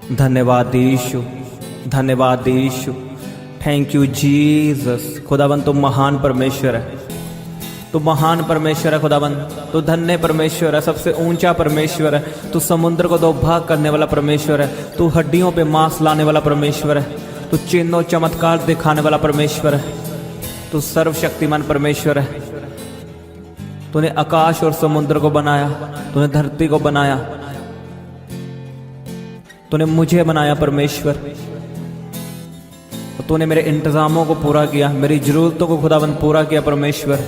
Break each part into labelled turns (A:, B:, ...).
A: धन्यवाद यीशु, धन्यवाद यीशु। Thank you Jesus. खुदावन तुम महान परमेश्वर है, तू महान परमेश्वर है खुदावन, तू धन्य परमेश्वर है, सबसे ऊंचा परमेश्वर है। तू समुद्र को दो भाग करने वाला परमेश्वर है, तू हड्डियों पे मांस लाने वाला परमेश्वर है, तू चिन्ह और चमत्कार दिखाने वाला परमेश्वर है, तू सर्वशक्तिमान परमेश्वर है। तूने आकाश और समुद्र को बनाया, तूने धरती को बनाया, तूने मुझे बनाया परमेश्वर। तूने मेरे इंतजामों को पूरा किया, मेरी जरूरतों को खुदावन पूरा किया परमेश्वर।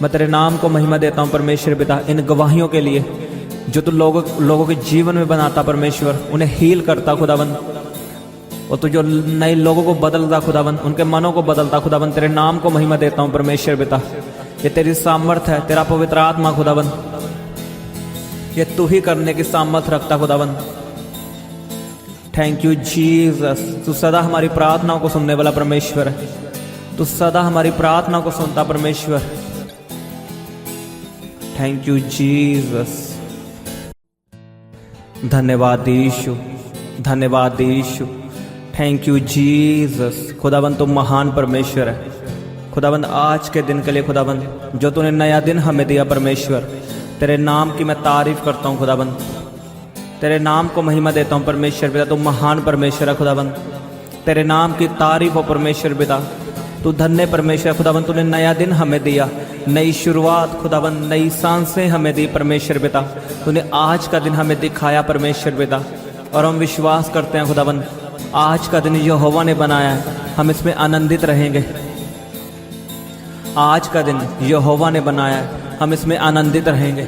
A: मैं तेरे नाम को महिमा देता हूँ परमेश्वर पिता, इन गवाहियों के लिए जो तू लोगों के जीवन में बनाता परमेश्वर, उन्हें हील करता खुदावन, और तू जो नए लोगों को बदलता खुदावन, उनके मनों को बदलता खुदावन। तेरे नाम को महिमा देता हूँ परमेश्वर पिता। ये तेरी सामर्थ है, तेरा पवित्र आत्मा खुदावन, ये तू ही करने की सामर्थ रखता खुदावन। Thank you Jesus. तू सदा हमारी प्रार्थनाओं को सुनने वाला परमेश्वर है, तू सदा हमारी प्रार्थना को सुनता परमेश्वर। Thank you Jesus. धन्यवाद यीशु, धन्यवाद यीशु। Thank you Jesus. खुदावन तुम महान परमेश्वर है खुदावन। आज के दिन के लिए खुदावन जो तूने नया दिन हमें दिया परमेश्वर, तेरे नाम की मैं तारीफ करता हूँ खुदावन, तेरे नाम को महिमा देता हूँ परमेश्वर पिता। तुम महान परमेश्वर है खुदावन, तेरे नाम की तारीफ हो परमेश्वर पिता। तू धन्य परमेश्वर खुदावन, तूने नया दिन हमें दिया, नई शुरुआत खुदावन, नई सांसें हमें दी परमेश्वर पिता। तूने आज का दिन हमें दिखाया परमेश्वर पिता, और हम विश्वास करते हैं खुदावन आज का दिन यहोवा ने बनाया है, हम इसमें आनंदित रहेंगे। आज का दिन यहोवा ने बनाया है, हम इसमें आनंदित रहेंगे।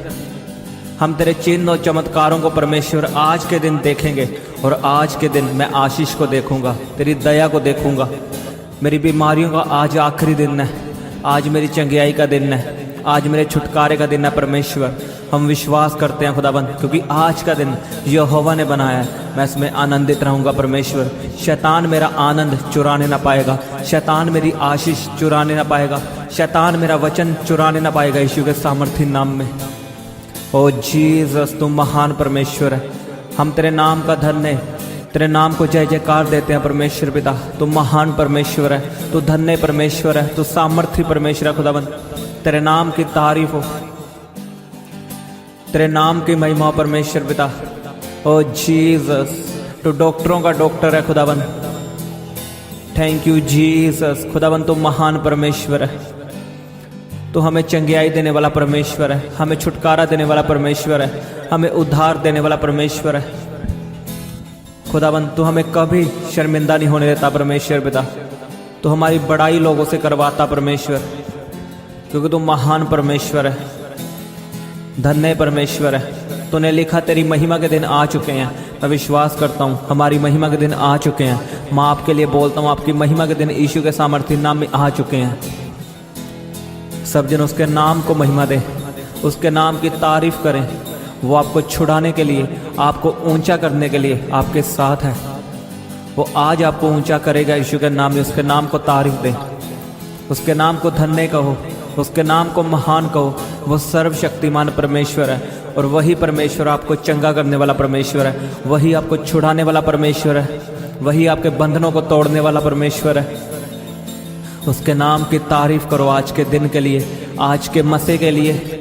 A: हम तेरे चिन्ह और चमत्कारों को परमेश्वर आज के दिन देखेंगे, और आज के दिन मैं आशीष को देखूंगा, तेरी दया को देखूंगा। मेरी बीमारियों का आज आखिरी दिन है, आज मेरी चंगियाई का दिन है, आज मेरे छुटकारे का दिन है परमेश्वर। हम विश्वास करते हैं खुदावन, क्योंकि आज का दिन यहोवा ने बनाया है, मैं इसमें आनंदित रहूंगा परमेश्वर। शैतान मेरा आनंद चुराने ना पाएगा, शैतान मेरी आशीष चुराने ना पाएगा, शैतान मेरा वचन चुराने ना पाएगा, यीशु के सामर्थी नाम में। ओ जीसस, तुम महान परमेश्वर है, हम तेरे नाम का धन्य, तेरे नाम को जय जयकार देते हैं परमेश्वर पिता। तू महान परमेश्वर है, तू धन्य परमेश्वर है, तू सामर्थी परमेश्वर है खुदावन। तेरे नाम की तारीफ हो, तेरे नाम की महिमा हो परमेश्वर पिता। ओ जीसस, तू डॉक्टरों का डॉक्टर है खुदावन। Thank you Jesus. खुदावन तुम महान परमेश्वर है, तो हमें चंगियाई देने वाला परमेश्वर है, हमें छुटकारा देने वाला परमेश्वर है, हमें उद्धार देने वाला परमेश्वर है खुदावन। तू हमें कभी शर्मिंदा नहीं होने देता परमेश्वर पिता, तो हमारी बड़ाई लोगों से करवाता परमेश्वर, क्योंकि तू महान परमेश्वर है, धन्य परमेश्वर है। तूने लिखा तेरी महिमा के दिन आ चुके हैं। मैं विश्वास करता हूँ हमारी महिमा के दिन आ चुके हैं। मैं आपके लिए बोलता हूँ आपकी महिमा के दिन यीशु के सामर्थी नाम में आ चुके हैं। सब जन उसके नाम को महिमा दे, उसके नाम की तारीफ करें। वो आपको छुड़ाने के लिए, आपको ऊंचा करने के लिए आपके साथ है। वो आज आपको ऊंचा करेगा यीशु के नाम में। उसके नाम को तारीफ दे, उसके नाम को धन्य कहो, उसके नाम को महान कहो। वो सर्वशक्तिमान परमेश्वर है, और वही परमेश्वर आपको चंगा करने वाला परमेश्वर है, वही आपको छुड़ाने वाला परमेश्वर है, वही आपके बंधनों को तोड़ने वाला परमेश्वर है। उसके नाम की तारीफ करो आज के दिन के लिए, आज के मसे के लिए,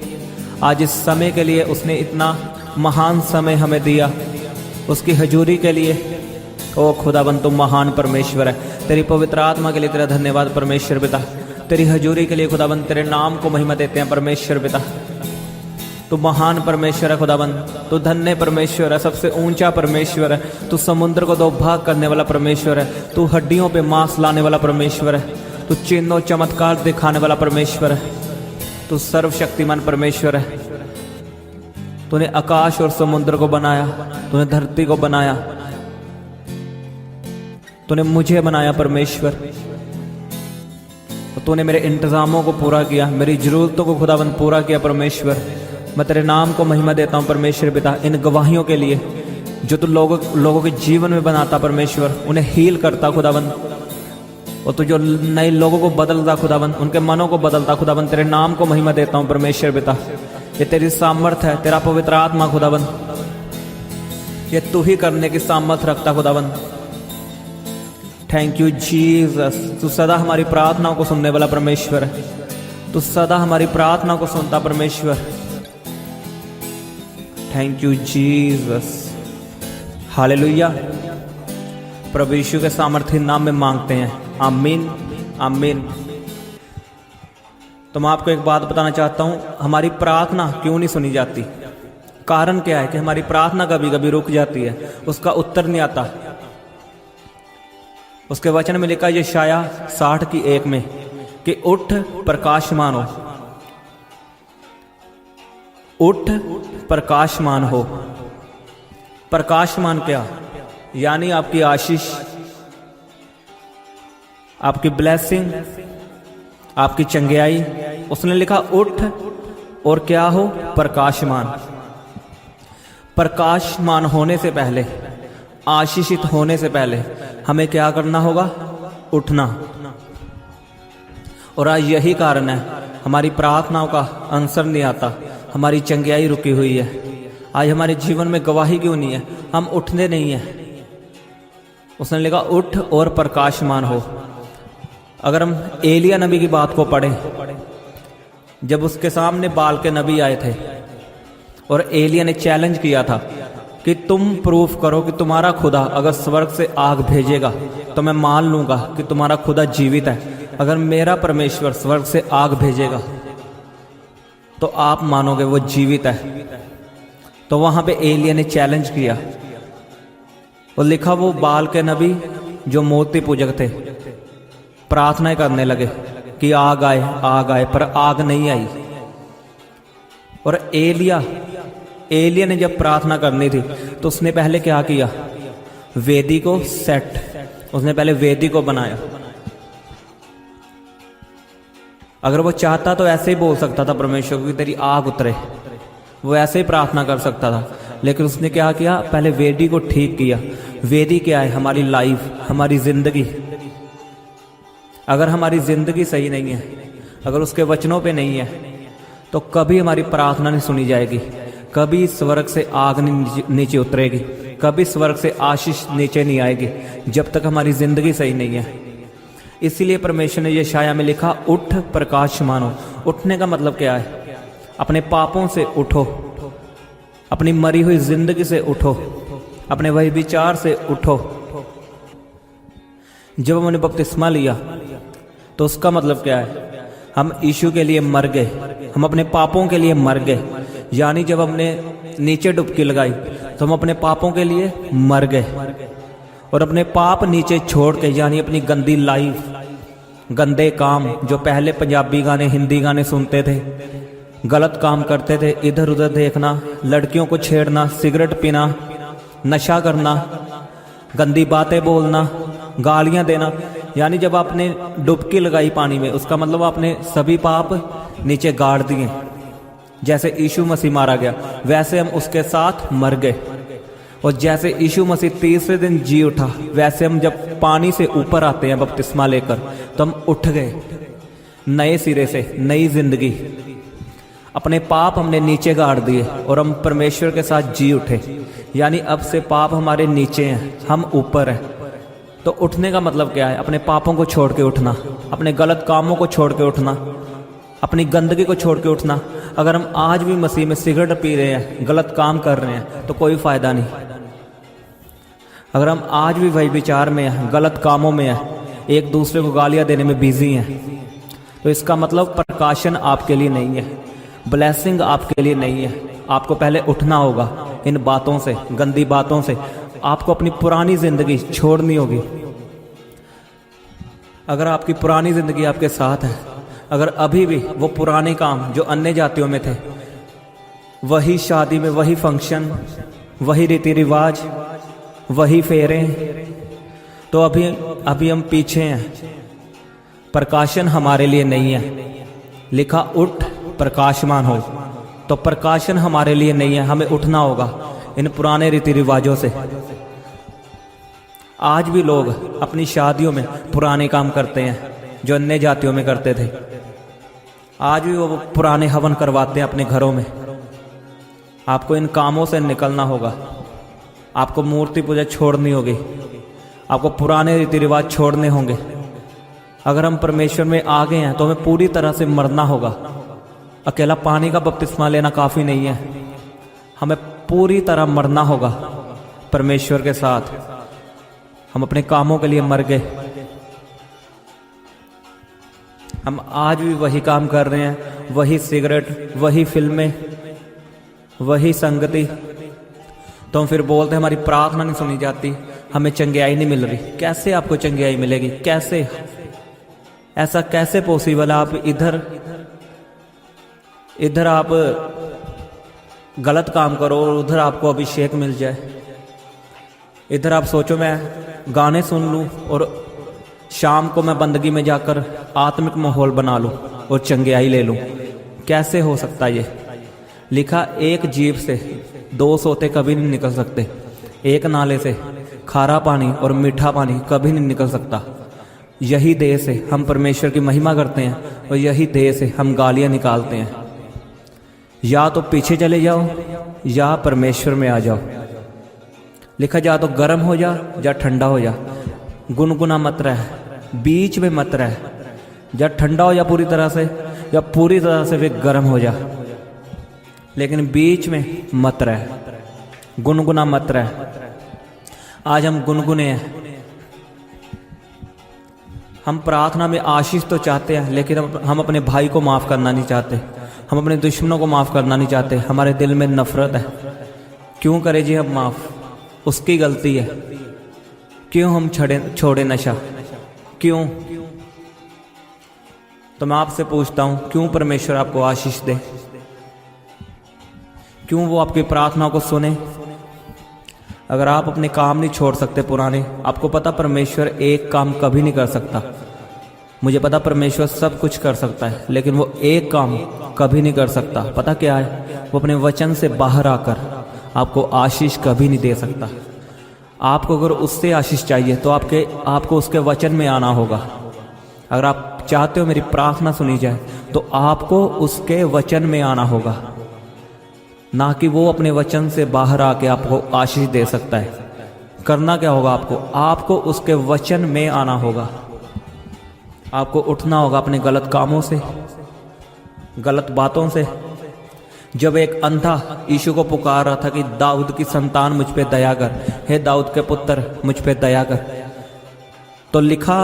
A: आज इस समय के लिए। उसने इतना महान समय हमें दिया, उसकी हजूरी के लिए। ओ खुदावन तुम महान परमेश्वर है। तेरी पवित्र आत्मा के लिए तेरा धन्यवाद परमेश्वर पिता, तेरी हजूरी के लिए खुदावन। तेरे नाम को महिमा देते हैं परमेश्वर पिता। तू महान परमेश्वर है खुदावन, तू धन्य परमेश्वर है, सबसे ऊंचा परमेश्वर है। तू समुद्र को दो भाग करने वाला परमेश्वर है, तू हड्डियों पे मांस लाने वाला परमेश्वर है, तू चिन्ह और चमत्कार दिखाने वाला परमेश्वर है, तू सर्वशक्तिमान परमेश्वर है। तूने आकाश और समुद्र को बनाया, तूने धरती को बनाया, तूने मुझे बनाया परमेश्वर। तूने मेरे इंतजामों को पूरा किया, मेरी जरूरतों को खुदावन पूरा किया परमेश्वर। मैं तेरे नाम को महिमा देता हूँ परमेश्वर पिता, इन गवाहियों के लिए जो तू लोगों के जीवन में बनाता परमेश्वर, उन्हें हील करता खुदावन, और तू जो नए लोगों को बदलता खुदावन, उनके मनों को बदलता खुदावन। तेरे नाम को महिमा देता हूँ परमेश्वर पिता। ये तेरी सामर्थ है, तेरा पवित्र आत्मा खुदावन, ये तू ही करने की सामर्थ रखता खुदावन। Thank you Jesus. तू सदा हमारी प्रार्थनाओं को सुनने वाला परमेश्वर है। तू सदा हमारी प्रार्थना को सुनता परमेश्वर। Thank you Jesus. हालेलुया। प्रभु यीशु के सामर्थ्य नाम में मांगते हैं, आमीन आमीन। तो मैं आपको एक बात बताना चाहता हूं, हमारी प्रार्थना क्यों नहीं सुनी जाती? कारण क्या है कि हमारी प्रार्थना कभी कभी रुक जाती है, उसका उत्तर नहीं आता। उसके वचन में लिखा यशायाह 60:1 में कि उठ प्रकाशमान हो, उठ प्रकाशमान हो। प्रकाशमान क्या? यानी आपकी आशीष, आपकी ब्लेसिंग, आपकी चंगियाई। उसने लिखा उठ और क्या हो? प्रकाशमान। प्रकाशमान होने से पहले, आशीषित होने से पहले हमें क्या करना होगा? उठना। और आज यही कारण है हमारी प्रार्थनाओं का आंसर नहीं आता, हमारी चंगियाई रुकी हुई है। आज हमारे जीवन में गवाही क्यों नहीं है? हम उठने नहीं है। उसने लिखा उठ और प्रकाशमान हो। अगर हम एलिया नबी की बात को पढ़ें, जब उसके सामने बाल के नबी आए थे और एलिया ने चैलेंज किया था कि तुम प्रूफ करो कि तुम्हारा खुदा अगर स्वर्ग से आग भेजेगा तो मैं मान लूंगा कि तुम्हारा खुदा जीवित है। अगर मेरा परमेश्वर स्वर्ग से आग भेजेगा तो आप मानोगे वो जीवित है। तो वहां पे एलिया ने चैलेंज किया और लिखा वो बाल के नबी जो मूर्ति पूजक थे प्रार्थनाएं करने लगे कि आग आए आग आए, पर आग नहीं आई। और एलिया ने जब प्रार्थना करनी थी तो उसने पहले क्या किया? वेदी को सेट, उसने पहले वेदी को बनाया। अगर वो चाहता तो ऐसे ही बोल सकता था परमेश्वर को कि तेरी आग उतरे, वो ऐसे ही प्रार्थना कर सकता था। लेकिन उसने क्या किया? पहले वेदी को ठीक किया। वेदी क्या है? हमारी लाइफ, हमारी जिंदगी। अगर हमारी जिंदगी सही नहीं है, अगर उसके वचनों पे नहीं है, तो कभी हमारी प्रार्थना नहीं सुनी जाएगी, कभी स्वर्ग से आग नीचे उतरेगी, कभी स्वर्ग से आशीष नीचे नहीं आएगी, जब तक हमारी जिंदगी सही नहीं है। इसीलिए परमेश्वर ने यशायाह में लिखा उठ प्रकाशमान हो। उठने का मतलब क्या है? अपने पापों से उठो, अपनी मरी हुई जिंदगी से उठो, अपने वही विचार से उठो। जब हमने बपतिस्मा लिया तो उसका मतलब क्या है? हम यीशु के लिए मर गए, हम अपने पापों के लिए मर गए। यानी जब हमने नीचे डुबकी लगाई तो हम अपने पापों के लिए मर गए और अपने पाप नीचे छोड़ के, यानी अपनी गंदी लाइफ, गंदे काम, जो पहले पंजाबी गाने, हिंदी गाने सुनते थे, गलत काम करते थे, इधर उधर देखना, लड़कियों को छेड़ना, सिगरेट पीना, नशा करना, गंदी बातें बोलना, गालियां देना, यानी जब आपने डुबकी लगाई पानी में, उसका मतलब आपने सभी पाप नीचे गाड़ दिए। जैसे यीशु मसीह मारा गया वैसे हम उसके साथ मर गए, और जैसे यीशु मसीह तीसरे दिन जी उठा, वैसे हम जब पानी से ऊपर आते हैं बपतिस्मा लेकर, तो हम उठ गए नए सिरे से, नई जिंदगी। अपने पाप हमने नीचे गाड़ दिए और हम परमेश्वर के साथ जी उठे। यानी अब से पाप हमारे नीचे हैं, हम ऊपर हैं। तो उठने का मतलब क्या है? अपने पापों को छोड़ के उठना, अपने गलत कामों को छोड़ के उठना, अपनी गंदगी को छोड़ के उठना। अगर हम आज भी मसीह में सिगरेट पी रहे हैं, गलत काम कर रहे हैं, तो कोई फायदा नहीं। अगर हम आज भी वही विचार में हैं, गलत कामों में हैं, एक दूसरे को गालियां देने में बिजी हैं, तो इसका मतलब प्रकाशन आपके लिए नहीं है, ब्लेसिंग आपके लिए नहीं है। आपको पहले उठना होगा इन बातों से, गंदी बातों से। आपको अपनी पुरानी जिंदगी छोड़नी होगी। अगर आपकी पुरानी जिंदगी आपके साथ है, अगर अभी भी वो पुराने काम जो अन्य जातियों में थे, वही शादी में वही फंक्शन, वही रीति रिवाज, वही फेरे, तो अभी हम पीछे हैं। प्रकाशन हमारे लिए नहीं है। लिखा उठ प्रकाशमान हो, तो प्रकाशन हमारे लिए नहीं है। हमें उठना होगा इन पुराने रीति रिवाजों से। आज भी लोग अपनी शादियों में पुराने काम करते हैं जो अन्य जातियों में करते थे। आज भी वो पुराने हवन करवाते हैं अपने घरों में। आपको इन कामों से निकलना होगा। आपको मूर्ति पूजा छोड़नी होगी, आपको पुराने रीति रिवाज छोड़ने होंगे। अगर हम परमेश्वर में आ गए हैं तो हमें पूरी तरह से मरना होगा। अकेला पानी का बपतिस्मा लेना काफ़ी नहीं है, हमें पूरी तरह मरना होगा परमेश्वर के साथ। हम अपने कामों के लिए मर गए, हम आज भी वही काम कर रहे हैं, वही सिगरेट, वही फिल्में, वही संगति। तो हम फिर बोलते हैं हमारी प्रार्थना नहीं सुनी जाती, हमें चंगियाई नहीं मिल रही। कैसे आपको चंगियाई मिलेगी? कैसे? ऐसा कैसे पॉसिबल है? आप इधर आप गलत काम करो और उधर आपको अभिषेक मिल जाए। इधर आप सोचो मैं गाने सुन लूं और शाम को मैं बंदगी में जाकर आत्मिक माहौल बना लूं और चंगियाई ले लूं। कैसे हो सकता ये? लिखा एक जीभ से दो सोते कभी नहीं निकल सकते, एक नाले से खारा पानी और मीठा पानी कभी नहीं निकल सकता। यही देह से हम परमेश्वर की महिमा करते हैं और यही देह से हम गालियां निकालते हैं। या तो पीछे चले जाओ या परमेश्वर में आ जाओ। लिखा जा तो गर्म हो जा या ठंडा हो जा, गुनगुना मत रह, बीच में मत रह। या ठंडा हो जा पूरी तरह से या पूरी तरह से वे गर्म हो जा, लेकिन बीच में मत रह, गुनगुना मत रह। आज हम गुनगुने हैं। हम प्रार्थना में आशीष तो चाहते हैं, लेकिन हम अपने भाई को माफ़ करना नहीं चाहते, हम अपने दुश्मनों को माफ़ करना नहीं चाहते। हमारे दिल में नफरत है। क्यों करें जी हम माफ़? उसकी गलती है। क्यों हम छोड़े नशा? क्यों? तो मैं आपसे पूछता हूं, क्यों परमेश्वर आपको आशीष दे? क्यों वो आपकी प्रार्थना को सुने? अगर आप अपने काम नहीं छोड़ सकते पुराने, आपको पता परमेश्वर एक काम कभी नहीं कर सकता। मुझे पता परमेश्वर सब कुछ कर सकता है, लेकिन वो एक काम कभी नहीं कर सकता। पता क्या है? वो अपने वचन से बाहर आकर आपको आशीष कभी नहीं दे सकता। आपको अगर उससे आशीष चाहिए तो आपको उसके वचन में आना होगा। अगर आप चाहते हो मेरी प्रार्थना सुनी जाए तो आपको उसके वचन में आना होगा, ना कि वो अपने वचन से बाहर आके आपको आशीष दे सकता है। करना क्या होगा? आपको उसके वचन में आना होगा। आपको उठना होगा अपने गलत कामों से, गलत बातों से। जब एक अंधा यीशु को पुकार रहा था कि दाऊद की संतान मुझ पे दया कर, हे दाऊद के पुत्र मुझ पे दया कर, तो लिखा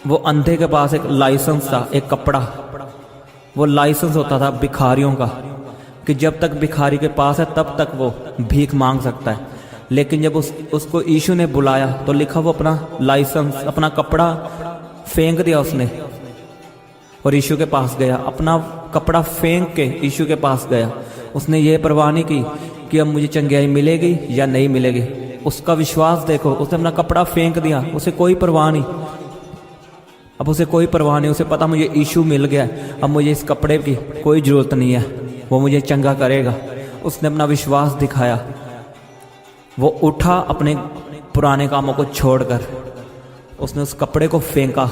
A: वो अंधे के पास एक लाइसेंस था, एक कपड़ा। वो लाइसेंस होता था भिखारियों का, कि जब तक भिखारी के पास है तब तक वो भीख मांग सकता है। लेकिन जब उसको यीशु ने बुलाया तो लिखा वो अपना लाइसेंस, अपना कपड़ा फेंक दिया उसने और यीशु के पास गया। अपना कपड़ा फेंक के यीशु के पास गया। उसने ये परवाह नहीं की कि अब मुझे चंगियाई मिलेगी या नहीं मिलेगी। उसका विश्वास देखो, उसने अपना कपड़ा फेंक दिया, उसे कोई परवाह नहीं। अब उसे कोई परवाह नहीं, उसे पता मुझे यीशु मिल गया, अब मुझे इस कपड़े की कोई जरूरत नहीं है, वो मुझे चंगा करेगा। उसने अपना विश्वास दिखाया। वो उठा अपने पुराने कामों को छोड़कर, उसने उस कपड़े को फेंका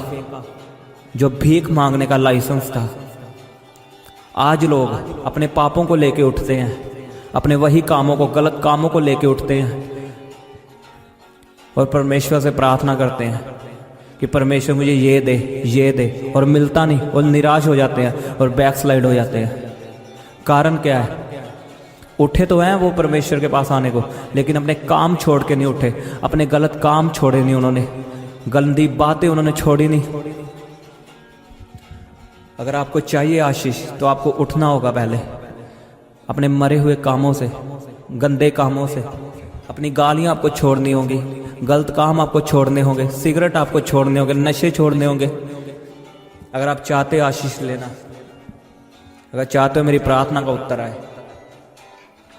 A: जो भीख मांगने का लाइसेंस था। आज लोग अपने पापों को लेके उठते हैं, अपने वही कामों को, गलत कामों को लेके उठते हैं और परमेश्वर से प्रार्थना करते हैं कि परमेश्वर मुझे ये दे, और मिलता नहीं और निराश हो जाते हैं और बैकस्लाइड हो जाते हैं। कारण क्या है? उठे तो हैं वो परमेश्वर के पास आने को, लेकिन अपने काम छोड़ के नहीं उठे, अपने गलत काम छोड़े नहीं उन्होंने, गंदी बातें उन्होंने छोड़ी नहीं। अगर आपको चाहिए आशीष तो आपको उठना होगा पहले, अपने मरे हुए कामों से, गंदे कामों से। अपनी गालियां आपको छोड़नी होंगी, गलत काम आपको छोड़ने होंगे, सिगरेट आपको छोड़ने होंगे, नशे छोड़ने होंगे। अगर आप चाहते आशीष लेना, अगर चाहते हो मेरी प्रार्थना का उत्तर आए,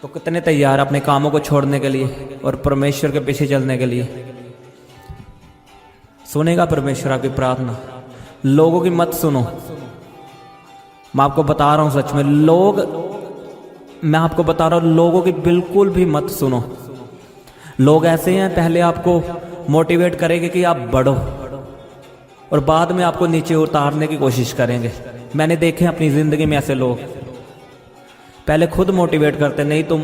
A: तो कितने तैयार अपने कामों को छोड़ने के लिए और परमेश्वर के पीछे चलने के लिए? सुनेगा परमेश्वर आपकी प्रार्थना। लोगों की मत सुनो, मैं आपको बता रहा हूं सच में, मैं आपको बता रहा हूं, लोगों की बिल्कुल भी मत सुनो। लोग ऐसे हैं, पहले आपको मोटिवेट करेंगे कि आप बढ़ो और बाद में आपको नीचे उतारने की कोशिश करेंगे। मैंने देखे अपनी जिंदगी में ऐसे लोग, पहले खुद मोटिवेट करते, नहीं तुम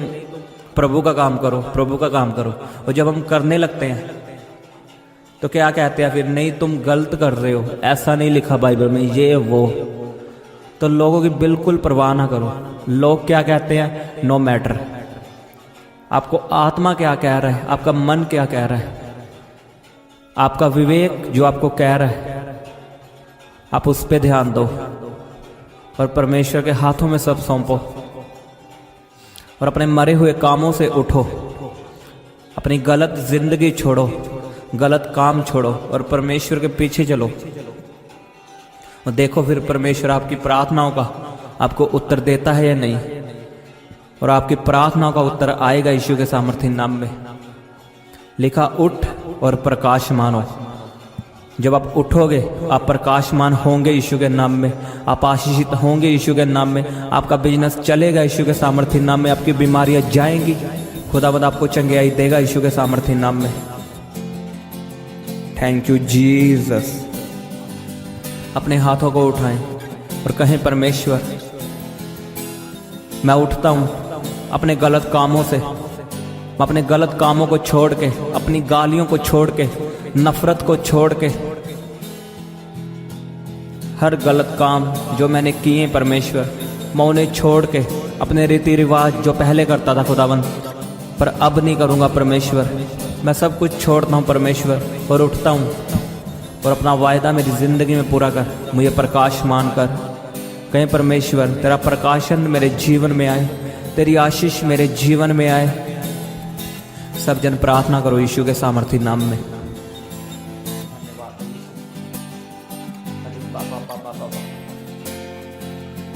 A: प्रभु का काम करो, प्रभु का काम करो। और जब हम करने लगते हैं तो क्या कहते हैं फिर, नहीं तुम गलत कर रहे हो, ऐसा नहीं लिखा बाइबल में, ये वो। तो लोगों की बिल्कुल परवाह ना करो। लोग क्या कहते हैं, नो मैटर। आपको आत्मा क्या कह रहा है, आपका मन क्या कह रहा है, आपका विवेक जो आपको कह रहा है, आप उस पर ध्यान दो और परमेश्वर के हाथों में सब सौंपो और अपने मरे हुए कामों से उठो। अपनी गलत जिंदगी छोड़ो, गलत काम छोड़ो और परमेश्वर के पीछे चलो। और देखो फिर परमेश्वर आपकी प्रार्थनाओं का आपको उत्तर देता है या नहीं। और आपकी प्रार्थनाओं का उत्तर आएगा यीशु के सामर्थ्य नाम में। लिखा, उठ और प्रकाशमान हो। जब आप उठोगे आप प्रकाशमान होंगे यीशु के नाम में। आप आशीषित होंगे यीशु के नाम में। आपका बिजनेस चलेगा यीशु के सामर्थ्य नाम में। आपकी बीमारियां जाएंगी, खुदावंद आपको चंगियाई देगा यीशु के सामर्थ्य नाम में। Thank you Jesus. अपने हाथों को उठाएं और कहें, परमेश्वर मैं उठता हूं अपने गलत कामों से। मैं अपने गलत कामों को छोड़ के, अपनी गालियों को छोड़ के, नफरत को छोड़ के, हर गलत काम जो मैंने किए परमेश्वर, मैं उन्हें छोड़ के अपने रीति रिवाज जो पहले करता था खुदावंद, पर अब नहीं करूँगा परमेश्वर। मैं सब कुछ छोड़ता हूँ परमेश्वर और उठता हूँ और अपना वायदा मेरी ज़िंदगी में पूरा कर, मुझे प्रकाशमान कर। कहीं परमेश्वर तेरा प्रकाशन मेरे जीवन में आए, तेरी आशीष मेरे जीवन में आए। सब जन प्रार्थना करो यीशु के सामर्थ्य नाम में।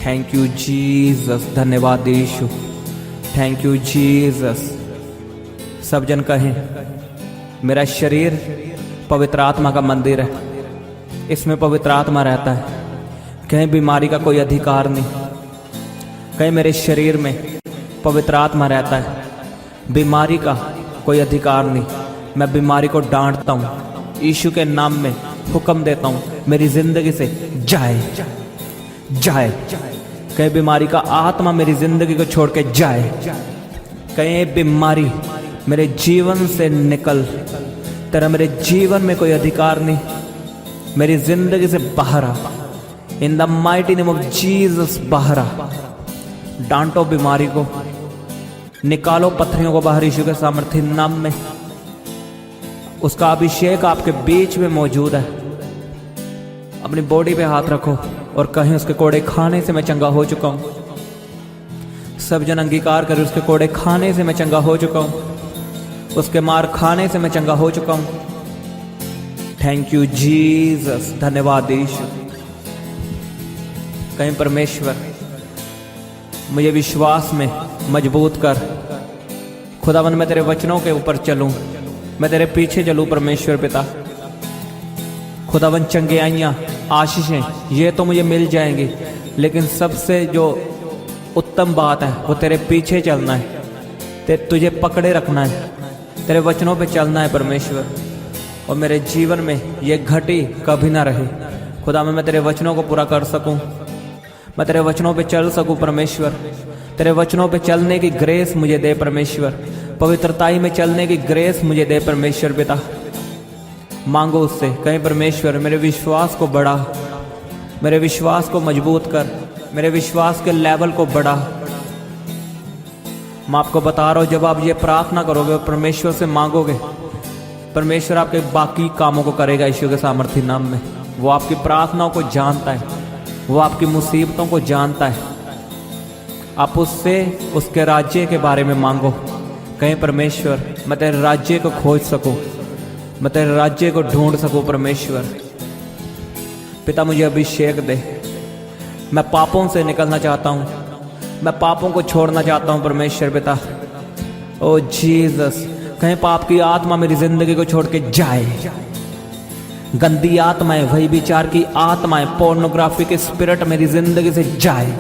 A: Thank you Jesus. धन्यवाद यीशु। Thank you Jesus. सब जन कहें, मेरा शरीर पवित्र आत्मा का मंदिर है, इसमें पवित्र आत्मा रहता है। कहीं बीमारी का कोई अधिकार नहीं। कहीं मेरे शरीर में पवित्र आत्मा रहता है, बीमारी का कोई अधिकार नहीं। मैं बीमारी को डांटता हूँ, यीशु के नाम में हुक्म देता हूँ, मेरी जिंदगी से जाए जाए। कहीं बीमारी का आत्मा मेरी जिंदगी को छोड़ के जाए। कहीं बीमारी मेरे जीवन से निकल। तेरा मेरे जीवन में कोई अधिकार नहीं, मेरी जिंदगी से बाहर आ। In the mighty name of Jesus बाहर आ। डांटो बीमारी को, निकालो पत्थरियों को बाहर यीशु के सामर्थ्य नाम में। उसका अभिषेक आपके बीच में मौजूद है। अपनी बॉडी पे हाथ रखो और कहें, उसके कोड़े खाने से मैं चंगा हो चुका हूं। सब जन अंगीकार करें, उसके कोड़े खाने से मैं चंगा हो चुका हूं, उसके मार खाने से मैं चंगा हो चुका हूं। Thank you Jesus. धन्यवाद यीशु। कहीं परमेश्वर मुझे विश्वास में मजबूत कर। खुदावन मैं तेरे वचनों के ऊपर चलूं, मैं तेरे पीछे चलूं परमेश्वर पिता। खुदावन चंगियाइयाँ, आशीषें ये तो मुझे मिल जाएंगी, लेकिन सबसे जो उत्तम बात है वो तेरे पीछे चलना है, तुझे पकड़े रखना है, तेरे वचनों पे चलना है परमेश्वर। और मेरे जीवन में ये घटी कभी ना रहे। खुदा मैं तेरे वचनों को पूरा कर सकूं, मैं तेरे वचनों पे चल सकूं परमेश्वर। तेरे वचनों पे चलने की ग्रेस मुझे दे परमेश्वर। पवित्रताई में चलने की ग्रेस मुझे दे परमेश्वर पिता। मांगो उससे, कहीं परमेश्वर मेरे विश्वास को बढ़ा, मेरे विश्वास को मजबूत कर, मेरे विश्वास के लेवल को बढ़ा। मैं आपको बता रहा हूँ, जब आप ये प्रार्थना करोगे, परमेश्वर से मांगोगे, परमेश्वर आपके बाकी कामों को करेगा यीशु के सामर्थ्य नाम में। वो आपकी प्रार्थनाओं को जानता है, वो आपकी मुसीबतों को जानता है। आप उससे उसके राज्य के बारे में मांगो। कहीं परमेश्वर मैं तेरे राज्य को खोज सकूं, मैं तेरे राज्य को ढूंढ सकूं परमेश्वर पिता। मुझे अभिषेक दे। मैं पापों से निकलना चाहता हूँ, मैं पापों को छोड़ना चाहता हूँ परमेश्वर पिता। ओ जीसस, कहीं पाप की आत्मा मेरी जिंदगी को छोड़ के जाए। गंदी आत्माएं, वही विचार की आत्माएं, पोर्नोग्राफी के स्पिरिट मेरी जिंदगी से जाए।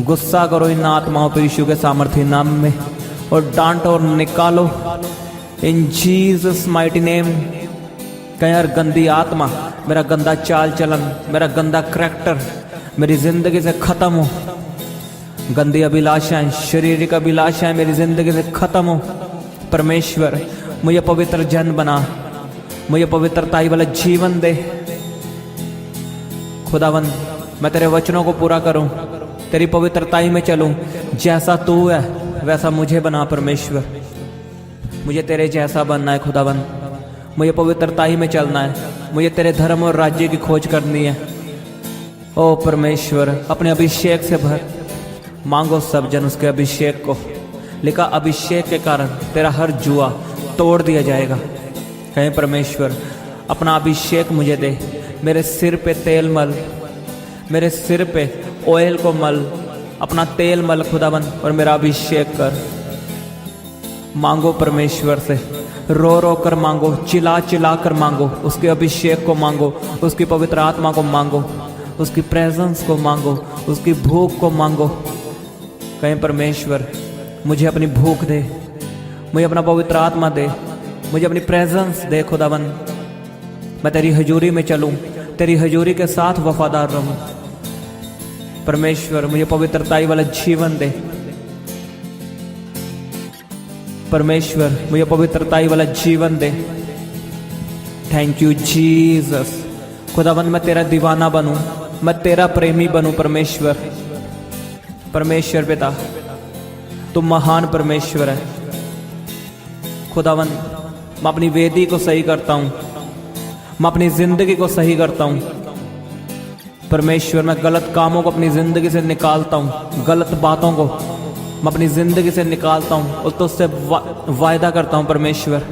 A: गुस्सा करो इन आत्माओं पर यीशु के सामर्थ्य नाम में और डांटो और निकालो इन जीसस माइटी नेम। कहीं हर गंदी आत्मा, मेरा गंदा चाल चलन, मेरा गंदा करैक्टर मेरी जिंदगी से खत्म हो। गंदी अभिलाषाएं, शारीरिक अभिलाषाएं मेरी जिंदगी से खत्म हो। परमेश्वर मुझे पवित्र जन बना, मुझे पवित्रताई वाला जीवन दे। खुदावन मैं तेरे वचनों को पूरा करूं, तेरी पवित्रताई में चलूं। जैसा तू है वैसा मुझे बना परमेश्वर, मुझे तेरे जैसा बनना है खुदावन। मुझे पवित्रताई में चलना है, मुझे तेरे धर्म और राज्य की खोज करनी है। ओ परमेश्वर अपने अभिषेक से भर। मांगो सब जन उसके अभिषेक को। लिखा अभिषेक के कारण तेरा हर जुआ तोड़ दिया जाएगा। कहें परमेश्वर अपना अभिषेक मुझे दे। मेरे सिर पे तेल मल, मेरे सिर पे ऑयल को मल, अपना तेल मल खुदावन और मेरा अभिषेक कर। मांगो परमेश्वर से, रो रो कर मांगो, चिल्ला चिल्ला कर मांगो, उसके अभिषेक को मांगो, उसकी पवित्र आत्मा को मांगो, उसकी प्रेजेंस को मांगो, उसकी भूख को मांगो। कहें परमेश्वर मुझे अपनी भूख दे, मुझे अपना पवित्र आत्मा दे, मुझे अपनी प्रेजेंस दे खुदावन। मैं तेरी हजूरी में चलूं, तेरी हजूरी के साथ वफादार रहूं। परमेश्वर मुझे पवित्रताई वाला जीवन दे। परमेश्वर मुझे पवित्रताई वाला जीवन दे। Thank you Jesus. खुदावन मैं तेरा दीवाना बनूं, मैं तेरा प्रेमी बनूं परमेश्वर। परमेश्वर पिता तुम महान परमेश्वर है खुदावन। मैं अपनी वेदी को सही करता हूं, मैं अपनी जिंदगी को सही करता हूं परमेश्वर। मैं गलत कामों को अपनी जिंदगी से निकालता हूं, गलत बातों को मैं अपनी जिंदगी से निकालता हूं और तो उससे वायदा करता हूं परमेश्वर।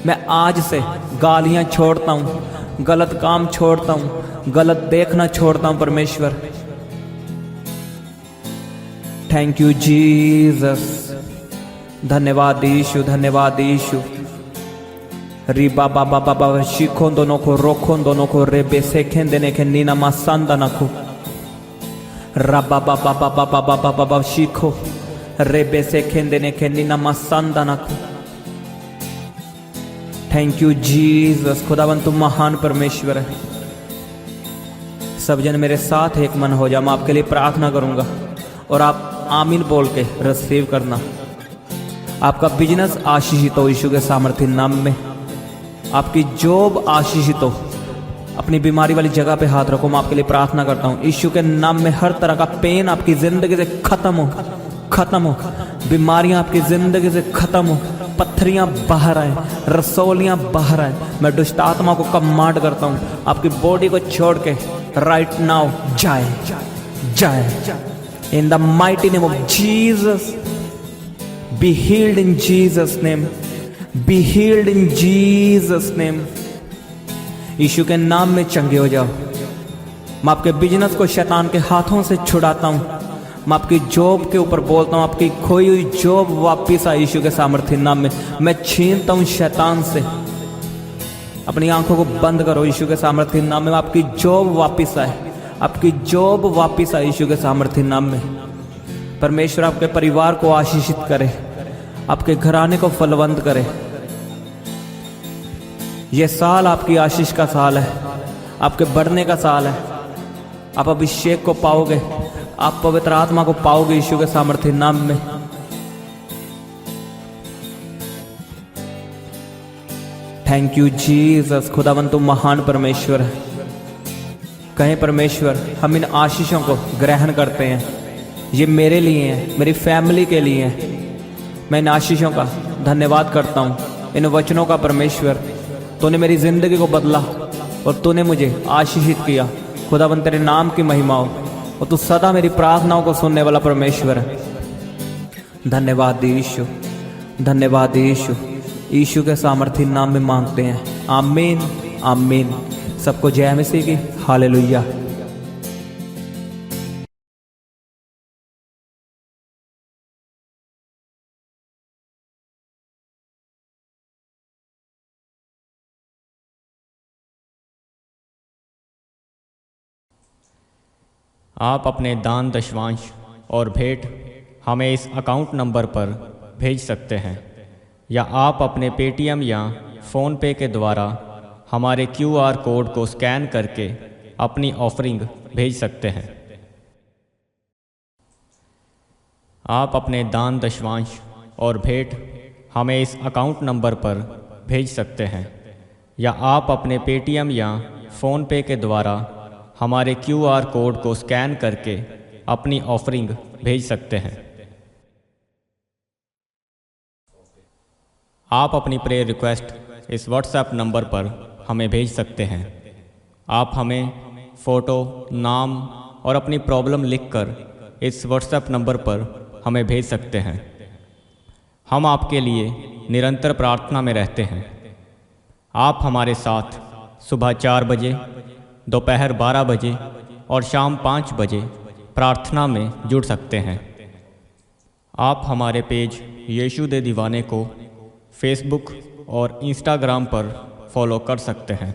A: मैं आज से गालियां छोड़ता हूं, गलत काम छोड़ता हूं, गलत देखना छोड़ता हूं परमेश्वर। Thank you Jesus. धन्यवाद यीशु, धन्यवाद यीशु। री बाबा बाबा बाबा शिखों दोनों को, रोखों दोनों को, रे बेसेखें देने के नीना मासांदा नखो, रबा बाबा बाबा बाबा बाबा शिखो, रे बेसेखें देने के नीना मासांदा नखो। Thank you Jesus. खुदावन तुम महान परमेश्वर है। सब जन मेरे साथ एक मन हो जाओ। मैं आपके लिए प्रार्थना करूंगा और आप आमीन बोल के रिसीव करना। आपका बिजनेस आशीषित हो यीशु के सामर्थ्य नाम में। आपकी जॉब आशीषित हो। अपनी बीमारी वाली जगह पे हाथ रखो। मैं आपके लिए प्रार्थना करता हूँ यीशु के नाम में। हर तरह का पेन आपकी जिंदगी से खत्म हो, खत्म हो। बीमारियां आपकी जिंदगी से खत्म हो। पत्थरियां बाहर आए, रसौलियां बाहर आए। मैं दुष्ट आत्मा को कमांड करता हूँ आपकी बॉडी को छोड़ के राइट नाउ जाए, जाए। In the mighty name of Jesus. Be healed in Jesus name, be healed in Jesus name. Yeshu के नाम में चंगे हो जाओ। मैं आपके बिजनेस को शैतान के हाथों से छुड़ाता हूं। मैं आपकी जॉब के ऊपर बोलता हूं, आपकी खोई हुई जॉब वापिस आए यीशु के सामर्थ्य नाम में। मैं छीनता हूं शैतान से। अपनी आंखों को बंद करो यीशु के सामर्थ्य नाम में। आपकी जॉब वापिस आए, आपकी जॉब वापिस आए यीशु के सामर्थ्य नाम में। परमेश्वर आपके परिवार को आशीषित करे, आपके घराने को फलवंत करे। यह साल आपकी आशीष का साल है, आपके बढ़ने का साल है। आप अभिषेक को पाओगे, आप पवित्र आत्मा को पाओगे यीशु के सामर्थ्य नाम में। Thank you Jesus. खुदावन तुम महान परमेश्वर है। कहें परमेश्वर हम इन आशीषों को ग्रहण करते हैं। ये मेरे लिए हैं, मेरी फैमिली के लिए हैं। मैं इन आशीषों का धन्यवाद करता हूँ। इन वचनों का परमेश्वर तूने मेरी जिंदगी को बदला और तूने मुझे आशीषित किया। खुदावन तेरे नाम की महिमा हो और तू सदा मेरी प्रार्थनाओं को सुनने वाला परमेश्वर है। धन्यवाद यीशु, धन्यवाद यीशु। यीशु के सामर्थ्य नाम में मांगते हैं, आमीन, आमीन। सबको जय मसीह की। हालेलुया।
B: आप अपने दान दशवांश और भेंट हमें इस अकाउंट नंबर पर भेज सकते हैं या आप अपने पेटीएम या फ़ोनपे के द्वारा हमारे QR कोड को स्कैन करके अपनी ऑफरिंग भेज सकते हैं। आप अपने दान दशवांश और भेंट हमें इस अकाउंट नंबर पर भेज सकते हैं या आप अपने पेटीएम या फ़ोनपे के द्वारा हमारे क्यूआर कोड को स्कैन करके अपनी ऑफरिंग भेज सकते हैं। आप अपनी प्रेयर रिक्वेस्ट इस व्हाट्सएप नंबर पर हमें भेज सकते हैं। आप हमें फ़ोटो, नाम और अपनी प्रॉब्लम लिखकर इस व्हाट्सएप नंबर पर हमें भेज सकते हैं। हम आपके लिए निरंतर प्रार्थना में रहते हैं। आप हमारे साथ सुबह 4 बजे, दोपहर 12 बजे और शाम 5 बजे प्रार्थना में जुड़ सकते हैं। आप हमारे पेज यीशु दे दीवाने को फेसबुक और इंस्टाग्राम पर फॉलो कर सकते हैं।